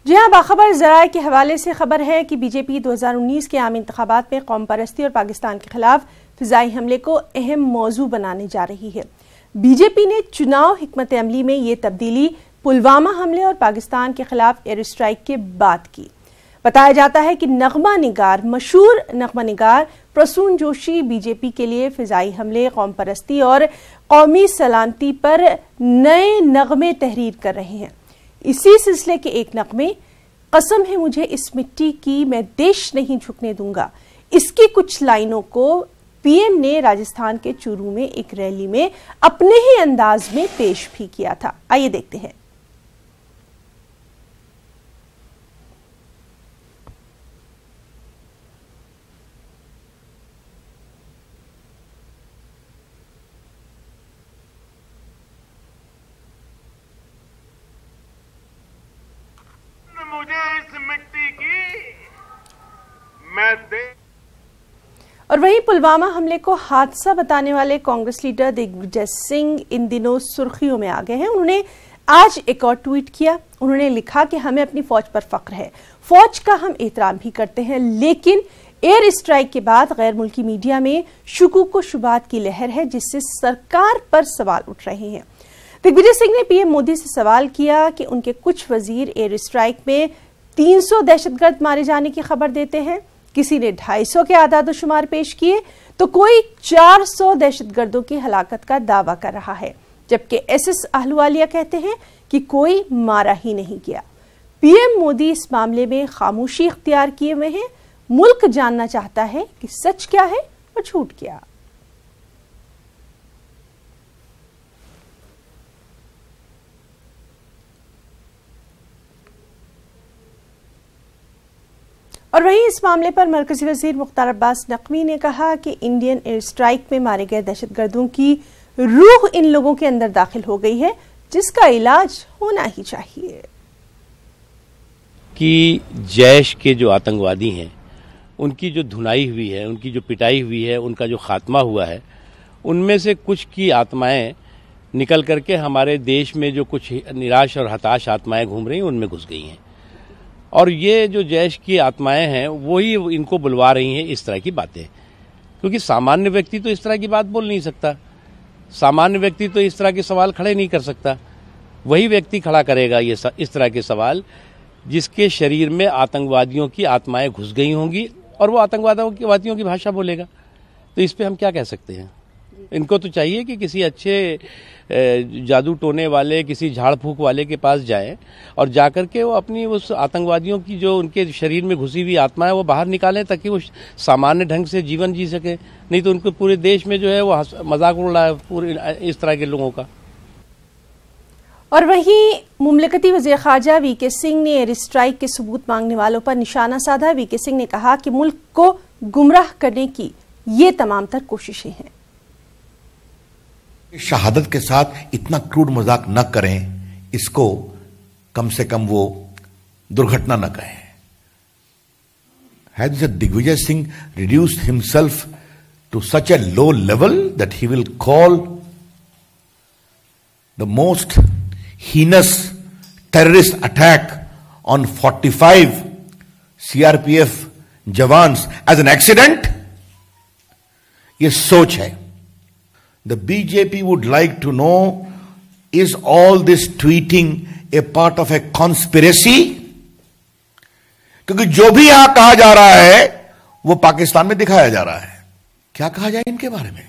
जी हाँ, बाखबर ज़राए के हवाले से खबर है कि बीजेपी 2019 के आम इंतखाबात में कौम परस्ती और पाकिस्तान के खिलाफ फिजाई हमले को अहम मौजू बनाने जा रही है। बीजेपी ने चुनाव हिकमत अमली में ये तब्दीली पुलवामा हमले और पाकिस्तान के खिलाफ एयर स्ट्राइक के बाद की। बताया जाता है कि मशहूर नगमा निगार प्रसून जोशी बीजेपी के लिए फिजाई हमले, कौम परस्ती और कौमी सलामती पर नए नगमे तहरीर कर रहे हैं। इसी सिलसिले के एक नगमे, कसम है मुझे इस मिट्टी की, मैं देश नहीं झुकने दूंगा, इसकी कुछ लाइनों को पीएम ने राजस्थान के चूरू में एक रैली में अपने ही अंदाज में पेश भी किया था। आइए देखते हैं। मुझे इस मिट्टी की, मैं दे। और वहीं पुलवामा हमले को हादसा बताने वाले कांग्रेस लीडर दिग्विजय सिंह इन दिनों सुर्खियों में आ गए हैं। उन्होंने आज एक और ट्वीट किया। उन्होंने लिखा कि हमें अपनी फौज पर फख्र है, फौज का हम एहतराम भी करते हैं, लेकिन एयर स्ट्राइक के बाद गैर मुल्की मीडिया में शुकूक व शुबात की लहर है, जिससे सरकार पर सवाल उठ रहे हैं। दिग्विजय सिंह ने पीएम मोदी से सवाल किया कि उनके कुछ वजीर एयर स्ट्राइक में 300 दहशतगर्द मारे जाने की खबर देते हैं, किसी ने 250 के आदाद शुमार पेश किए, तो कोई 400 दहशतगर्दों की हलाकत का दावा कर रहा है, जबकि एसएस अहलुवालिया कहते हैं कि कोई मारा ही नहीं गया। पीएम मोदी इस मामले में खामोशी इख्तियार किए हुए हैं। मुल्क जानना चाहता है कि सच क्या है और झूठ क्या। और वहीं इस मामले पर मरकजी वजीर मुख्तार अब्बास नकवी ने कहा कि इंडियन एयर स्ट्राइक में मारे गए दहशतगर्दों की रूह इन लोगों के अंदर दाखिल हो गई है, जिसका इलाज होना ही चाहिए। कि जैश के जो आतंकवादी हैं, उनकी जो धुनाई हुई है, उनकी जो पिटाई हुई है, उनका जो खात्मा हुआ है, उनमें से कुछ की आत्माएं निकल करके हमारे देश में जो कुछ निराश और हताश आत्माएं घूम रही हैं, उनमें घुस गई हैं। और ये जो जैश की आत्माएं हैं, वही इनको बुलवा रही हैं इस तरह की बातें, क्योंकि सामान्य व्यक्ति तो इस तरह की बात बोल नहीं सकता, सामान्य व्यक्ति तो इस तरह के सवाल खड़े नहीं कर सकता। वही व्यक्ति खड़ा करेगा ये इस तरह के सवाल जिसके शरीर में आतंकवादियों की आत्माएं घुस गई होंगी, और वो आतंकवादियों की भाषा बोलेगा। तो इस पे हम क्या कह सकते हैं? इनको तो चाहिए कि किसी अच्छे जादू टोने वाले, किसी झाड़ फूक वाले के पास जाएं और जाकर के वो अपनी उस आतंकवादियों की जो उनके शरीर में घुसी हुई आत्मा है वो बाहर निकालें, ताकि वो सामान्य ढंग से जीवन जी सके। नहीं तो उनको पूरे देश में जो है वो मजाक उड़ रहा है पूरे इस तरह के लोगों का। और वहीं मुमलिकती वज़ीर ख़ारजा वीके सिंह ने एयर स्ट्राइक के सबूत मांगने वालों पर निशाना साधा। वीके सिंह ने कहा कि मुल्क को गुमराह करने की ये तमाम तर कोशिशें हैं। शहादत के साथ इतना क्रूड मजाक न करें, इसको कम से कम वो दुर्घटना न कहें। Has Digvijay Singh reduced himself to such a low level that he will call the most heinous terrorist attack on 45 CRPF jawans as an accident? ये सोच है। The BJP would like to know, is all this tweeting a part of a conspiracy? क्योंकि जो भी यहां कहा जा रहा है वो पाकिस्तान में दिखाया जा रहा है। क्या कहा जाए इनके बारे में?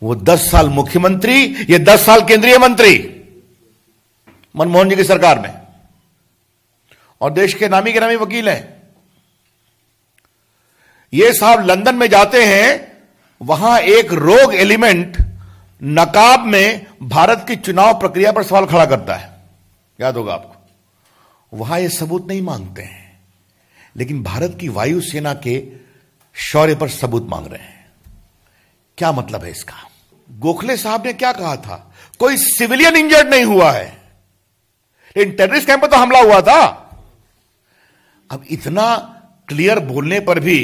वो 10 साल मुख्यमंत्री, ये 10 साल केंद्रीय मंत्री मनमोहन जी की सरकार में, और देश के नामी गिरामी वकील हैं। ये साहब लंदन में जाते हैं, वहां एक रोग एलिमेंट नकाब में भारत की चुनाव प्रक्रिया पर सवाल खड़ा करता है, याद होगा आपको। वहां ये सबूत नहीं मांगते हैं, लेकिन भारत की वायुसेना के शौर्य पर सबूत मांग रहे हैं। क्या मतलब है इसका? गोखले साहब ने क्या कहा था? कोई सिविलियन इंजर्ड नहीं हुआ है, लेकिन टेररिस्ट कैंप पर तो हमला हुआ था। अब इतना क्लियर बोलने पर भी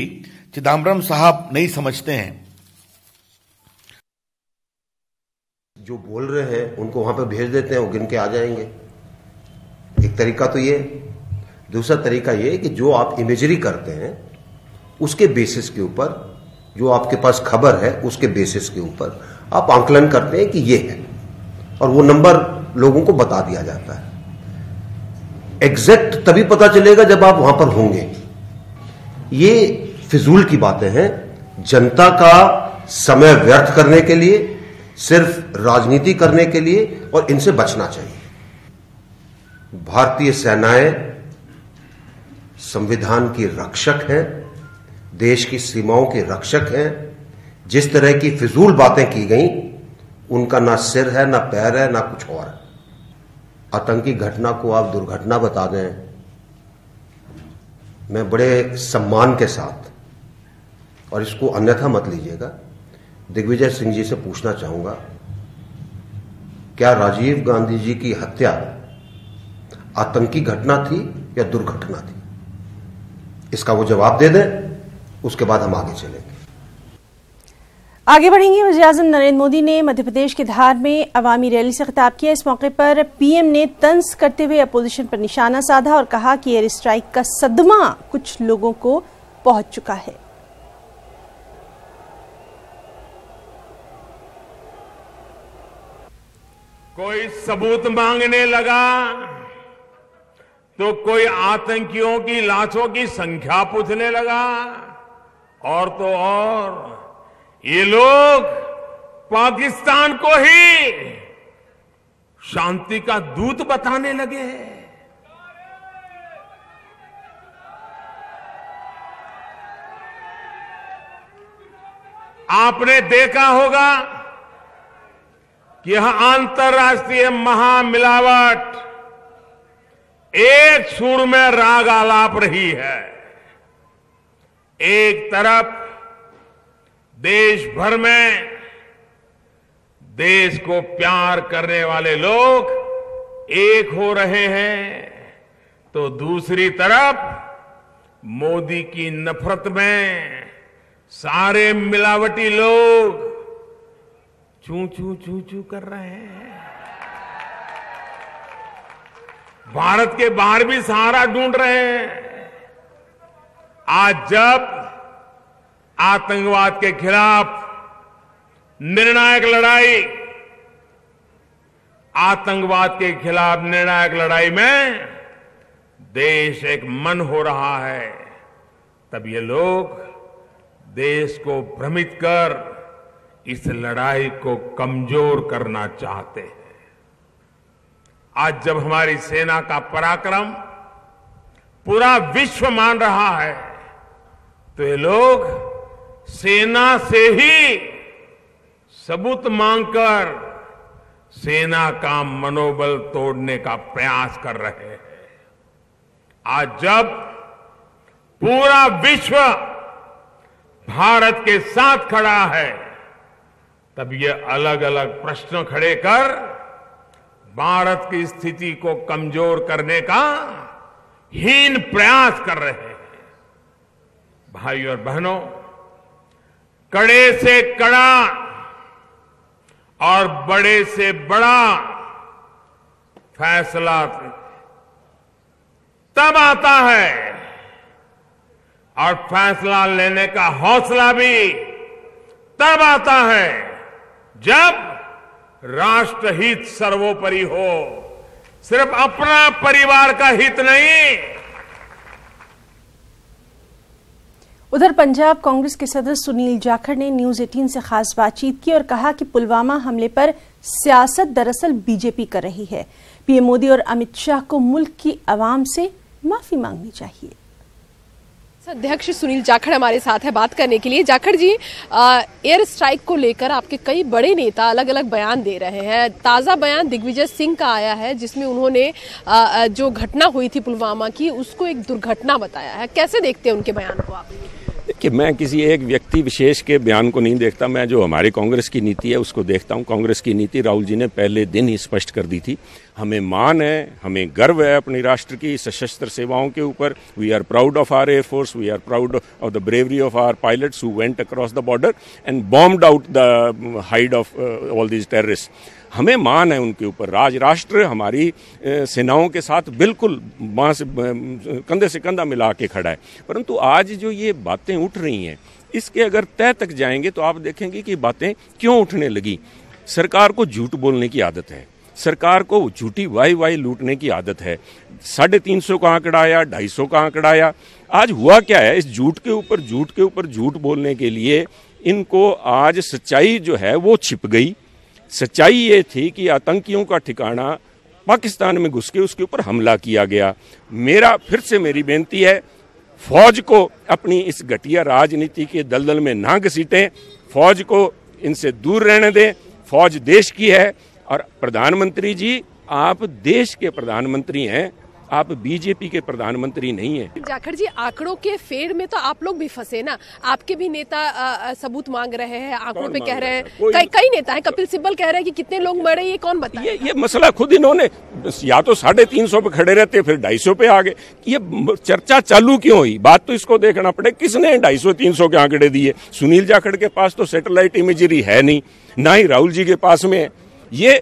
चिदम्बरम साहब नहीं समझते हैं। जो बोल रहे हैं उनको वहां पर भेज देते हैं, वो गिन के आ जाएंगे। एक तरीका तो ये दूसरा तरीका यह है कि जो आप इमेजरी करते हैं उसके बेसिस के ऊपर, जो आपके पास खबर है उसके बेसिस के ऊपर आप आंकलन करते हैं कि ये है, और वो नंबर लोगों को बता दिया जाता है। एग्जैक्ट तभी पता चलेगा जब आप वहां पर होंगे। ये फिजूल की बातें हैं। जनता का समय व्यर्थ करने के लिए, सिर्फ राजनीति करने के लिए, और इनसे बचना चाहिए। भारतीय सेनाएं संविधान की रक्षक हैं, देश की सीमाओं के रक्षक हैं। जिस तरह की फिजूल बातें की गई, उनका ना सिर है, ना पैर है, ना कुछ और है। आतंकी घटना को आप दुर्घटना बता दें, मैं बड़े सम्मान के साथ, और इसको अन्यथा मत लीजिएगा, दिग्विजय सिंह जी से पूछना चाहूंगा, क्या राजीव गांधी जी की हत्या आतंकी घटना थी या दुर्घटना थी? इसका वो जवाब दे दें, उसके बाद हम आगे चलेंगे। आगे बढ़ेंगे। वज़ीर-ए-आज़म नरेंद्र मोदी ने मध्य प्रदेश के धार में अवामी रैली से खिताब किया। इस मौके पर पीएम ने तंज करते हुए अपोजिशन पर निशाना साधा और कहा कि एयर स्ट्राइक का सदमा कुछ लोगों को पहुंच चुका है। कोई सबूत मांगने लगा तो कोई आतंकियों की लाशों की संख्या पूछने लगा, और तो और ये लोग पाकिस्तान को ही शांति का दूत बताने लगे। आपने देखा होगा कि यह अंतर्राष्ट्रीय महामिलावट एक सुर में राग आलाप रही है। एक तरफ देश भर में देश को प्यार करने वाले लोग एक हो रहे हैं, तो दूसरी तरफ मोदी की नफरत में सारे मिलावटी लोग चू चू चू चू कर रहे हैं। भारत के बाहर भी सहारा ढूंढ रहे हैं। आज जब आतंकवाद के खिलाफ निर्णायक लड़ाई, आतंकवाद के खिलाफ निर्णायक लड़ाई में देश एक मन हो रहा है, तब ये लोग देश को भ्रमित कर इस लड़ाई को कमजोर करना चाहते हैं। आज जब हमारी सेना का पराक्रम पूरा विश्व मान रहा है, तो ये लोग सेना से ही सबूत मांगकर सेना का मनोबल तोड़ने का प्रयास कर रहे हैं। आज जब पूरा विश्व भारत के साथ खड़ा है, तब ये अलग अलग प्रश्न खड़े कर भारत की स्थिति को कमजोर करने का हीन प्रयास कर रहे हैं। भाई और बहनों, कड़े से कड़ा और बड़े से बड़ा फैसला तब आता है, और फैसला लेने का हौसला भी तब आता है जब राष्ट्रहित सर्वोपरि हो, सिर्फ अपना परिवार का हित नहीं। उधर पंजाब कांग्रेस के सदस्य सुनील जाखड़ ने न्यूज 18 से खास बातचीत की और कहा कि पुलवामा हमले पर सियासत दरअसल बीजेपी कर रही है। पीएम मोदी और अमित शाह को मुल्क की आवाम से माफी मांगनी चाहिए। अध्यक्ष सुनील जाखड़ हमारे साथ है बात करने के लिए। जाखड़ जी, एयर स्ट्राइक को लेकर आपके कई बड़े नेता अलग अलग बयान दे रहे हैं। ताज़ा बयान दिग्विजय सिंह का आया है, जिसमें उन्होंने जो घटना हुई थी पुलवामा की, उसको एक दुर्घटना बताया है। कैसे देखते हैं उनके बयान को आप? कि मैं किसी एक व्यक्ति विशेष के बयान को नहीं देखता, मैं जो हमारी कांग्रेस की नीति है उसको देखता हूं। कांग्रेस की नीति राहुल जी ने पहले दिन ही स्पष्ट कर दी थी। हमें मान है, हमें गर्व है अपनी राष्ट्र की सशस्त्र सेवाओं के ऊपर। We are proud of our air force, we are proud of the bravery of our pilots who went across the border and bombed out the hide of all these terrorist. हमें मान है उनके ऊपर। राष्ट्र हमारी सेनाओं के साथ बिल्कुल वहाँ से कंधे से कंधा मिला के खड़ा है। परंतु आज जो ये बातें उठ रही हैं, इसके अगर तह तक जाएंगे तो आप देखेंगे कि बातें क्यों उठने लगी। सरकार को झूठ बोलने की आदत है, सरकार को झूठी वाई लूटने की आदत है। 350 का आंकड़ा आया, 250 का आंकड़ा आया। आज हुआ क्या है, इस झूठ के ऊपर झूठ बोलने के लिए इनको आज सच्चाई जो है वो छिप गई। सच्चाई ये थी कि आतंकियों का ठिकाना पाकिस्तान में घुस के उसके ऊपर हमला किया गया। मेरी बेनती है, फौज को अपनी इस घटिया राजनीति के दलदल में ना घसीटें, फौज को इनसे दूर रहने दें। फौज देश की है और प्रधानमंत्री जी, आप देश के प्रधानमंत्री हैं, आप बीजेपी के प्रधानमंत्री नहीं हैं। जाखड़ जी, आंकड़ों के फेर में तो आप लोग भी फंसे ना। आपके भी नेता सबूत मांग रहे हैं, आंकड़ों पे कह रहे हैं, कई नेता हैं, कपिल सिब्बल कह रहे हैं कि कितने लोग मरे, ये कौन बताए? ये मसला खुद इन्होंने या तो 350 पे खड़े रहते, फिर 250 पे आ गए। ये चर्चा चालू क्यों हुई? बात तो इसको देखना पड़े, किसने 250-300 के आंकड़े दिए? सुनील जाखड़ के पास तो सैटेलाइट इमेजरी है नहीं, ना ही राहुल जी के पास में है। ये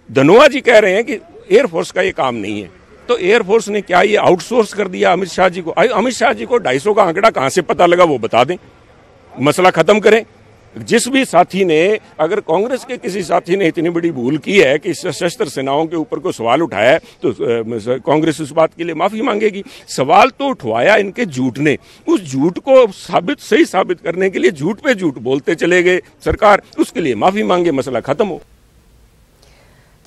धनोआ जी कह रहे हैं कि एयरफोर्स का ये काम नहीं है, तो एयरफोर्स ने क्या ये आउटसोर्स कर दिया अमित शाह जी को? अमित शाह जी को 250 का आंकड़ा कहां से पता लगा वो बता दें, मसला खत्म करें। जिस भी साथी ने, अगर कांग्रेस के किसी साथी ने इतनी बड़ी भूल की है कि सशस्त्र सेनाओं के ऊपर कोई सवाल उठाया है, तो कांग्रेस उस बात के लिए माफी मांगेगी। सवाल तो उठवाया इनके झूठ ने, उस झूठ को सही साबित करने के लिए झूठ पे झूठ बोलते चले गए सरकार, उसके लिए माफी मांगे, मसला खत्म हो।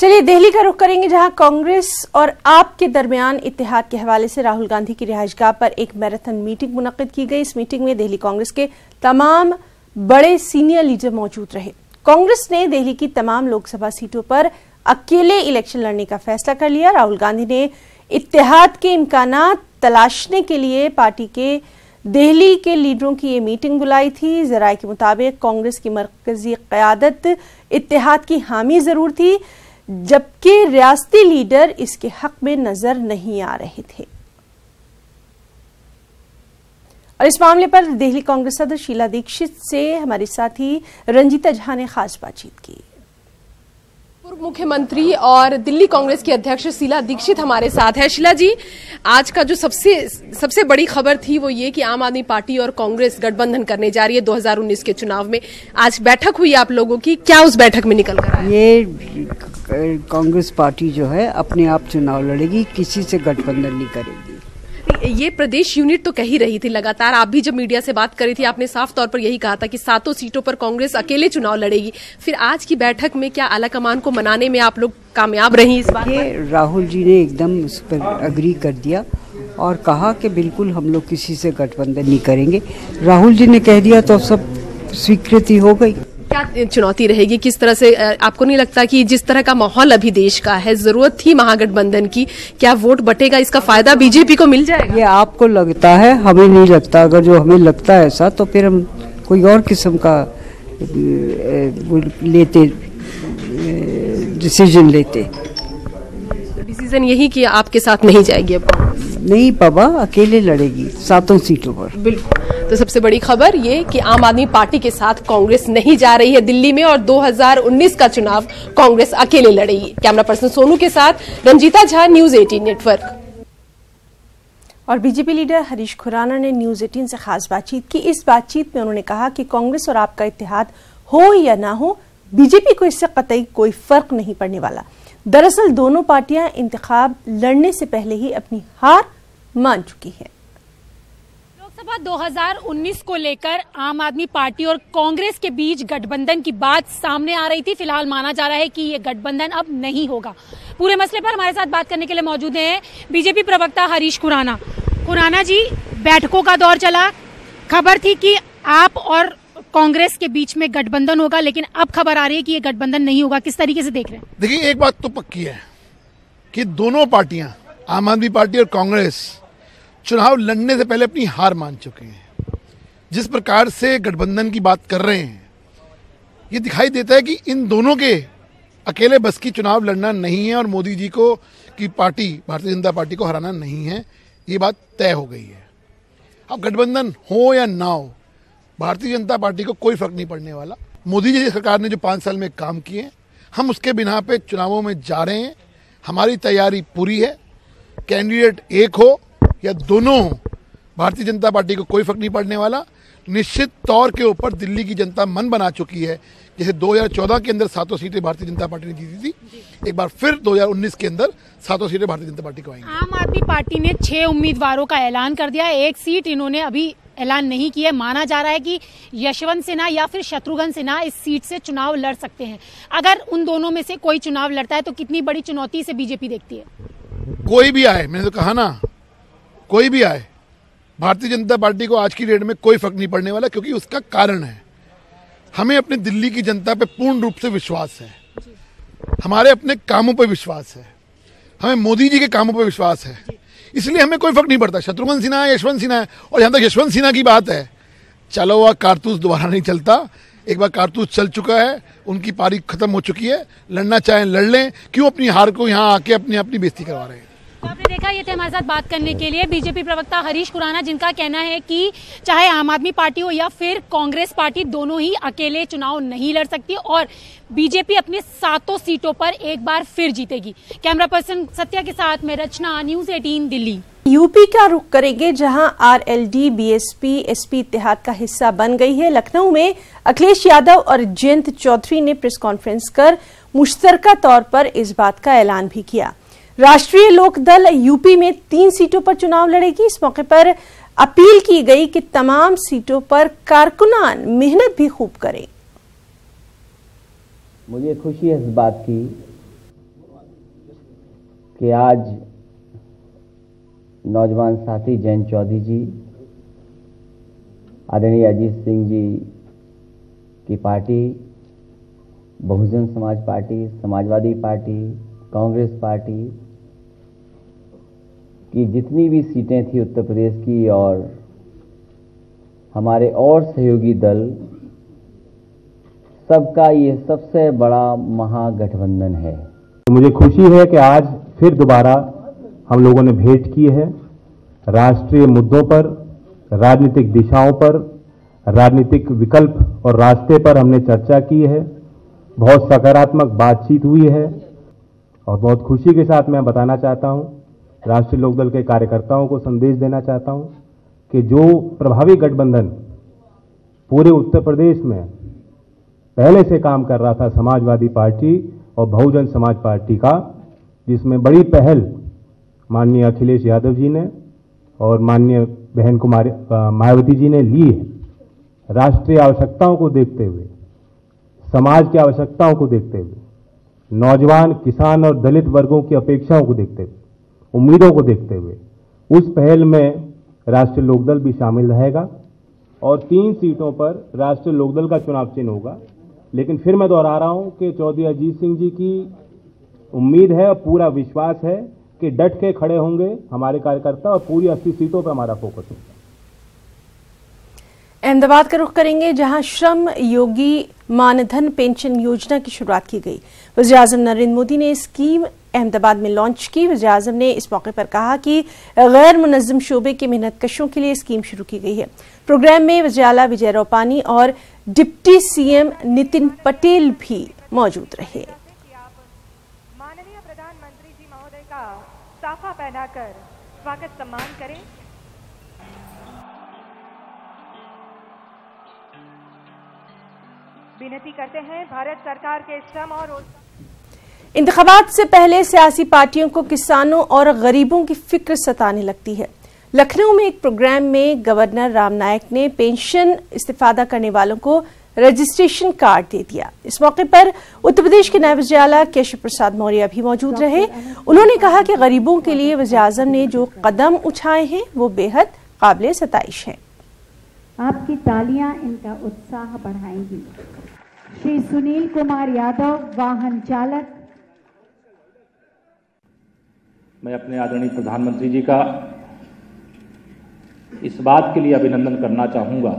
चलिए दिल्ली का रुख करेंगे, जहां कांग्रेस और आप के दरमियान इत्तेहाद के हवाले से राहुल गांधी की रिहाइशगाह पर एक मैराथन मीटिंग मुनक्किद की गई। इस मीटिंग में दिल्ली कांग्रेस के तमाम बड़े सीनियर लीडर मौजूद रहे। कांग्रेस ने दिल्ली की तमाम लोकसभा सीटों पर अकेले इलेक्शन लड़ने का फैसला कर लिया। राहुल गांधी ने इत्तेहाद के इम्कानात तलाशने के लिए पार्टी के दिल्ली के लीडरों की ये मीटिंग बुलाई थी। जराये के मुताबिक कांग्रेस की मरकजी क़यादत इत्तेहाद की हामी जरूर थी, जबकि रियासती लीडर इसके हक में नजर नहीं आ रहे थे। और इस मामले पर दिल्ली कांग्रेस सदर शीला दीक्षित से हमारी साथी रंजीता झा ने खास बातचीत की। पूर्व मुख्यमंत्री और दिल्ली कांग्रेस की अध्यक्ष शीला दीक्षित हमारे साथ है। शीला जी, आज का जो सबसे बड़ी खबर थी वो ये कि आम आदमी पार्टी और कांग्रेस गठबंधन करने जा रही है 2019 के चुनाव में। आज बैठक हुई आप लोगों की, क्या उस बैठक में निकल कर आया? ये कांग्रेस पार्टी जो है अपने आप चुनाव लड़ेगी, किसी से गठबंधन नहीं करेगी। ये प्रदेश यूनिट तो कह ही रही थी लगातार, आप भी जब मीडिया से बात करी थी आपने साफ तौर पर यही कहा था कि 7 सीटों पर कांग्रेस अकेले चुनाव लड़ेगी। फिर आज की बैठक में क्या आला कमान को मनाने में आप लोग कामयाब रही इस बात पर? राहुल जी ने एकदम उस पर अग्री कर दिया और कहा कि बिल्कुल हम लोग किसी से गठबंधन नहीं करेंगे। राहुल जी ने कह दिया तो सब स्वीकृति हो गई। क्या चुनौती रहेगी, किस तरह से? आपको नहीं लगता कि जिस तरह का माहौल अभी देश का है, जरूरत थी महागठबंधन की, क्या वोट बटेगा, इसका फायदा बीजेपी को मिल जाएगा? ये आपको लगता है, हमें नहीं लगता। अगर जो हमें लगता है ऐसा तो फिर हम कोई और किस्म का डिसीजन लेते। डिसीजन यही कि आपके साथ नहीं जाएगी अब? नहीं बाबा, अकेले लड़ेगी 7 सीटों पर। बिल्कुल। तो सबसे बड़ी खबर ये कि आम आदमी पार्टी के साथ कांग्रेस नहीं जा रही है दिल्ली में और 2019 का चुनाव कांग्रेस अकेले लड़ेगी। कैमरा पर्सन सोनू के साथ रंजीता झा, न्यूज 18 नेटवर्क। और बीजेपी लीडर हरीश खुराना ने न्यूज 18 से खास बातचीत की। इस बातचीत में उन्होंने कहा कि कांग्रेस और आपका इत्तेहाद हो या ना हो, बीजेपी को इससे कतई कोई फर्क नहीं पड़ने वाला। दरअसल दोनों पार्टियां इंतखाब लड़ने से पहले ही अपनी हार मान चुकी हैं। लोकसभा 2019 को लेकर आम आदमी पार्टी और कांग्रेस के बीच गठबंधन की बात सामने आ रही थी। फिलहाल माना जा रहा है कि ये गठबंधन अब नहीं होगा। पूरे मसले पर हमारे साथ बात करने के लिए मौजूद हैं बीजेपी प्रवक्ता हरीश खुराना। खुराना जी, बैठकों का दौर चला, खबर थी कि आप और कांग्रेस के बीच में गठबंधन होगा, लेकिन अब खबर आ रही है कि ये गठबंधन नहीं होगा। किस तरीके से देख रहे हैं? देखिए, एक बात तो पक्की है कि दोनों पार्टियां, आम आदमी पार्टी और कांग्रेस, चुनाव लड़ने से पहले अपनी हार मान चुके हैं। जिस प्रकार से गठबंधन की बात कर रहे हैं, ये दिखाई देता है कि इन दोनों के अकेले बस की चुनाव लड़ना नहीं है और मोदी जी को की पार्टी, भारतीय जनता पार्टी को हराना नहीं है। ये बात तय हो गई है। अब गठबंधन हो या ना हो, भारतीय जनता पार्टी को कोई फर्क नहीं पड़ने वाला। मोदी जी सरकार ने जो 5 साल में काम किए, हम उसके बिना पे चुनावों में जा रहे हैं। हमारी तैयारी पूरी है। कैंडिडेट एक हो या दोनों हो, भारतीय जनता पार्टी को कोई फर्क नहीं पड़ने वाला। निश्चित तौर के ऊपर दिल्ली की जनता मन बना चुकी है। जैसे 2014 के अंदर 7 सीटें भारतीय जनता पार्टी ने जीती थी, एक बार फिर 2019 के अंदर 7 सीटें भारतीय जनता पार्टी को आएंगी। आम आदमी पार्टी ने 6 उम्मीदवारों का ऐलान कर दिया है। एक सीट इन्होंने अभी ऐलान नहीं किया है। माना जा रहा है कि यशवंत सिन्हा या फिर शत्रुघ्न सिन्हा इस सीट से चुनाव लड़ सकते हैं। अगर उन दोनों में से कोई चुनाव लड़ता है तो कितनी बड़ी चुनौती से बीजेपी देखती है? कोई भी आए, मैंने तो कहा ना, कोई भी आए, भारतीय जनता पार्टी को आज की डेट में कोई फर्क नहीं पड़ने वाला, क्योंकि उसका कारण है हमें अपने दिल्ली की जनता पे पूर्ण रूप से विश्वास है, हमारे अपने कामों पे विश्वास है, हमें मोदी जी के कामों पे विश्वास है। इसलिए हमें कोई फर्क नहीं पड़ता शत्रुघ्न सिन्हा है, यशवंत सिन्हा है। और जहां तक यशवंत सिन्हा की बात है, चलो वह कारतूस दोबारा नहीं चलता। एक बार कारतूस चल चुका है, उनकी पारी खत्म हो चुकी है। लड़ना चाहें लड़ लें, क्यों अपनी हार को यहाँ आके अपनी बेइज्जती करवा रहे हैं। तो आपने देखा, ये थे हमारे साथ बात करने के लिए बीजेपी प्रवक्ता हरीश खुराना, जिनका कहना है कि चाहे आम आदमी पार्टी हो या फिर कांग्रेस पार्टी, दोनों ही अकेले चुनाव नहीं लड़ सकती और बीजेपी अपनी 7 सीटों पर एक बार फिर जीतेगी। कैमरा पर्सन सत्या के साथ में रचना, न्यूज़ 18 दिल्ली। यूपी का रुख करेंगे, जहां आरएलडी बीएसपी एसपी इत्तेहाद का हिस्सा बन गई है। लखनऊ में अखिलेश यादव और जयंत चौधरी ने प्रेस कॉन्फ्रेंस कर मुश्तरका तौर पर इस बात का ऐलान भी किया। राष्ट्रीय लोकदल यूपी में 3 सीटों पर चुनाव लड़ेगी। इस मौके पर अपील की गई कि तमाम सीटों पर कारकुनान मेहनत भी खूब करें। मुझे खुशी है इस बात की कि आज नौजवान साथी जयंत चौधरी जी, आदरणीय अजीत सिंह जी की party, Bahujan Samaj party, Samajwadi party, Congress party की जितनी भी सीटें थी उत्तर प्रदेश की और हमारे और सहयोगी दल, सबका ये सबसे बड़ा महागठबंधन है। मुझे खुशी है कि आज फिर दोबारा हम लोगों ने भेंट की है। राष्ट्रीय मुद्दों पर, राजनीतिक दिशाओं पर, राजनीतिक विकल्प और रास्ते पर हमने चर्चा की है। बहुत सकारात्मक बातचीत हुई है और बहुत खुशी के साथ मैं बताना चाहता हूं, राष्ट्रीय लोकदल के कार्यकर्ताओं को संदेश देना चाहता हूं कि जो प्रभावी गठबंधन पूरे उत्तर प्रदेश में पहले से काम कर रहा था, समाजवादी पार्टी और बहुजन समाज पार्टी का, जिसमें बड़ी पहल माननीय अखिलेश यादव जी ने और माननीय बहन कुमारी मायावती जी ने ली है। राष्ट्रीय आवश्यकताओं को देखते हुए, समाज की आवश्यकताओं को देखते हुए, नौजवान, किसान और दलित वर्गों की अपेक्षाओं को देखते हुए, उम्मीदों को देखते हुए उस पहल में राष्ट्रीय लोकदल भी शामिल रहेगा और 3 सीटों पर राष्ट्रीय लोकदल का चुनाव चिन्ह होगा। लेकिन फिर मैं दोहरा रहा हूं कि चौधरी अजीत सिंह जी की उम्मीद है और पूरा विश्वास है कि डट के खड़े होंगे हमारे कार्यकर्ता और पूरी 80 सीटों पर हमारा फोकस होगा। अहमदाबाद का रुख करेंगे, जहां श्रम योगी मानधन पेंशन योजना की शुरुआत की गई। वज़ीर-ए-आज़म नरेंद्र मोदी ने स्कीम अहमदाबाद में लॉन्च की। वज़ीर-ए-आज़म ने इस मौके पर कहा कि गैर मुनज़्ज़म शोबे के मेहनतकशों के लिए स्कीम शुरू की गई है। प्रोग्राम में वज़ीर आला विजय रूपानी और डिप्टी सीएम नितिन पटेल भी मौजूद रहे। माननीय प्रधानमंत्री जी महोदय का साफा पहनाकर स्वागत सम्मान करें। विनती करते हैं भारत सरकार के श्रम और इंतखाबात से पहले सियासी पार्टियों को किसानों और गरीबों की फिक्र सताने लगती है। लखनऊ में एक प्रोग्राम में गवर्नर राम नायक ने पेंशन इस्तीफादा करने वालों को रजिस्ट्रेशन कार्ड दे दिया। इस मौके पर उत्तर प्रदेश के नायब वज़ीर आला केशव प्रसाद मौर्य भी मौजूद रहे। उन्होंने कहा कि गरीबों के लिए वज़ीर-ए-आज़म ने जो कदम उठाए हैं वो बेहद काबिल सताइश है। आपकी तालियां इनका उत्साह बढ़ाएंगी। श्री सुनील कुमार यादव, वाहन चालक। मैं अपने आदरणीय प्रधानमंत्री जी का इस बात के लिए अभिनंदन करना चाहूंगा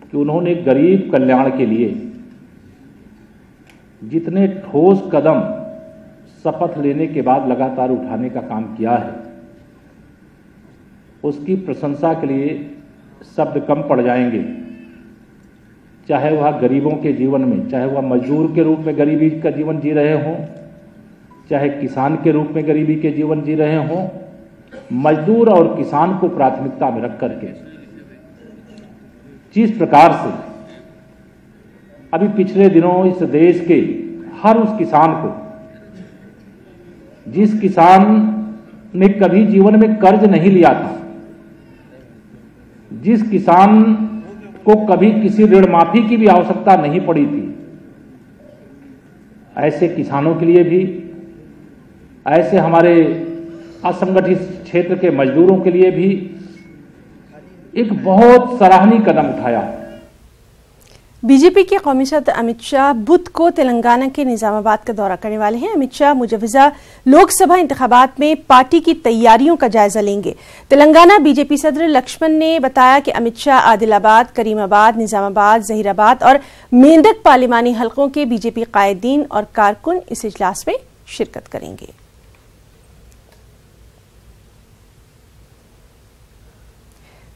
कि उन्होंने गरीब कल्याण के लिए जितने ठोस कदम शपथ लेने के बाद लगातार उठाने का काम किया है, उसकी प्रशंसा के लिए शब्द कम पड़ जाएंगे। चाहे वह गरीबों के जीवन में, चाहे वह मजदूर के रूप में गरीबी का जीवन जी रहे हों, चाहे किसान के रूप में गरीबी के जीवन जी रहे हों, मजदूर और किसान को प्राथमिकता में रख करके जिस प्रकार से अभी पिछले दिनों इस देश के हर उस किसान को, जिस किसान ने कभी जीवन में कर्ज नहीं लिया था, जिस किसान को कभी किसी ऋण माफी की भी आवश्यकता नहीं पड़ी थी, ऐसे किसानों के लिए भी, ऐसे हमारे असंगठित क्षेत्र के मजदूरों के लिए भी एक बहुत सराहनीय कदम उठाया। बीजेपी के कौमी सदर अमित शाह बुध को तेलंगाना के निजामाबाद का दौरा करने वाले हैं। अमित शाह मुजव्वजा लोकसभा इंतखाबात में पार्टी की तैयारियों का जायजा लेंगे। तेलंगाना बीजेपी सदर लक्ष्मण ने बताया कि अमित शाह आदिलाबाद, करीमाबाद, निजामाबाद, जहीराबाद और मेंढक पार्लिमानी हलकों के बीजेपी कायदीन और कारकुन इस इजलास में शिरकत करेंगे।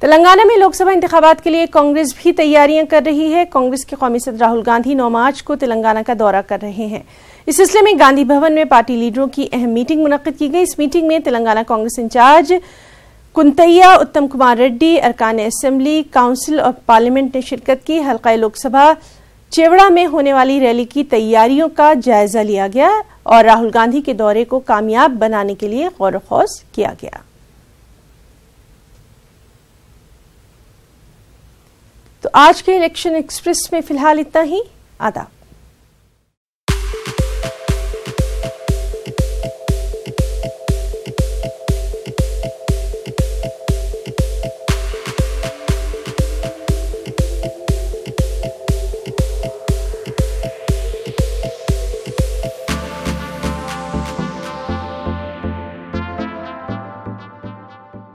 तेलंगाना में लोकसभा इंतखाबात के लिए कांग्रेस भी तैयारियां कर रही है। कांग्रेस के कौमी सदर राहुल गांधी 9 मार्च को तेलंगाना का दौरा कर रहे हैं। इस सिलसिले में गांधी भवन में पार्टी लीडरों की अहम मीटिंग मुनक्किद की गई। इस मीटिंग में तेलंगाना कांग्रेस इंचार्ज कुंतैया उत्तम कुमार रेड्डी, अरकान असेंबली, काउंसिल और पार्लियामेंट ने शिरकत की। हल्का लोकसभा चेवड़ा में होने वाली रैली की तैयारियों का जायजा लिया गया और राहुल गांधी के दौरे को कामयाब बनाने के लिए गौर खौज किया गया। तो आज के इलेक्शन एक्सप्रेस में फिलहाल इतना ही। आदाब।